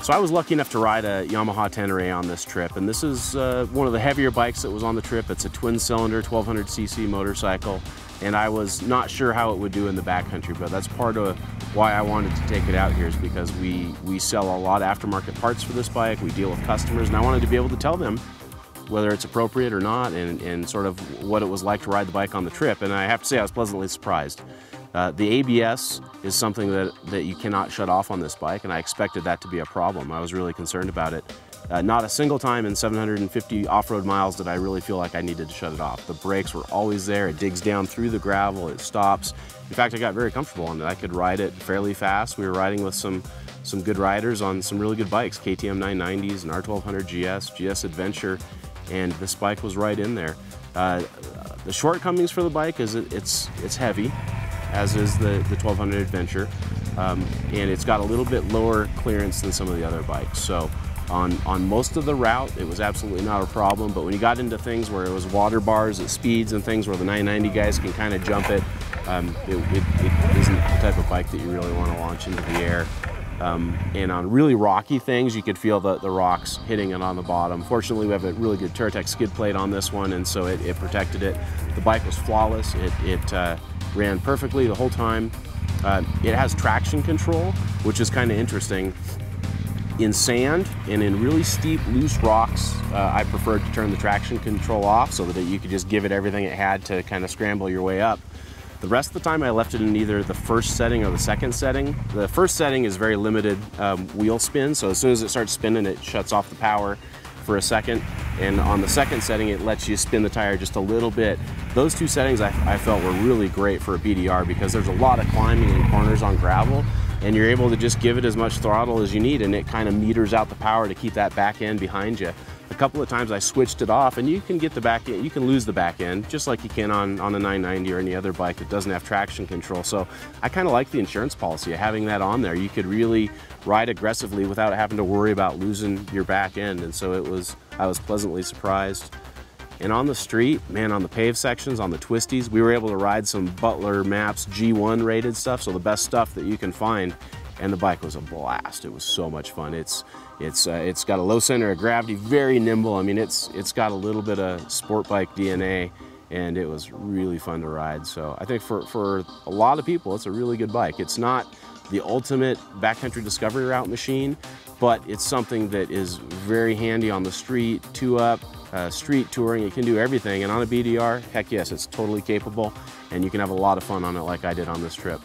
So I was lucky enough to ride a Yamaha Tenere on this trip, and this is one of the heavier bikes that was on the trip. It's a twin-cylinder 1200cc motorcycle, and I was not sure how it would do in the backcountry, but that's part of why I wanted to take it out here, is because we sell a lot of aftermarket parts for this bike. We deal with customers, and I wanted to be able to tell them whether it's appropriate or not, and sort of what it was like to ride the bike on the trip. And I have to say, I was pleasantly surprised. The ABS is something that you cannot shut off on this bike, and I expected that to be a problem. I was really concerned about it. Not a single time in 750 off-road miles did I really feel like I needed to shut it off. The brakes were always there. It digs down through the gravel, it stops. In fact, I got very comfortable on it. I could ride it fairly fast. We were riding with some good riders on some really good bikes, KTM 990s, an R1200 GS, GS Adventure, and this bike was right in there. The shortcomings for the bike is it's heavy, as is the 1200 Adventure, and it's got a little bit lower clearance than some of the other bikes. So on most of the route, it was absolutely not a problem, but when you got into things where it was water bars at speeds and things where the 990 guys can kind of jump it, it isn't the type of bike that you really want to launch into the air. And on really rocky things, you could feel the rocks hitting it on the bottom. Fortunately, we have a really good Touratech skid plate on this one, and so it protected it. The bike was flawless. It ran perfectly the whole time. It has traction control, which is kind of interesting. In sand and in really steep, loose rocks, I preferred to turn the traction control off so that you could just give it everything it had to kind of scramble your way up. The rest of the time I left it in either the first setting or the second setting. The first setting is very limited wheel spin, so as soon as it starts spinning, it shuts off the power for a second. And on the second setting, it lets you spin the tire just a little bit. Those two settings I felt were really great for a BDR, because there's a lot of climbing and corners on gravel, and you're able to just give it as much throttle as you need, and it kind of meters out the power to keep that back end behind you. A couple of times I switched it off, and you can get the back end, you can lose the back end just like you can on a 990 or any other bike that doesn't have traction control. So I kind of like the insurance policy of having that on there. You could really ride aggressively without having to worry about losing your back end, and so I was pleasantly surprised. And on the street, man, on the paved sections, on the twisties, we were able to ride some Butler Maps G1 rated stuff, so the best stuff that you can find, and the bike was a blast. It was so much fun. It's got a low center of gravity, very nimble. I mean, it's got a little bit of sport bike DNA, and it was really fun to ride. So I think for a lot of people, it's a really good bike. It's not the ultimate backcountry discovery route machine, but it's something that is very handy on the street, two-up, street touring. It can do everything, and on a BDR, heck yes, it's totally capable, and you can have a lot of fun on it like I did on this trip.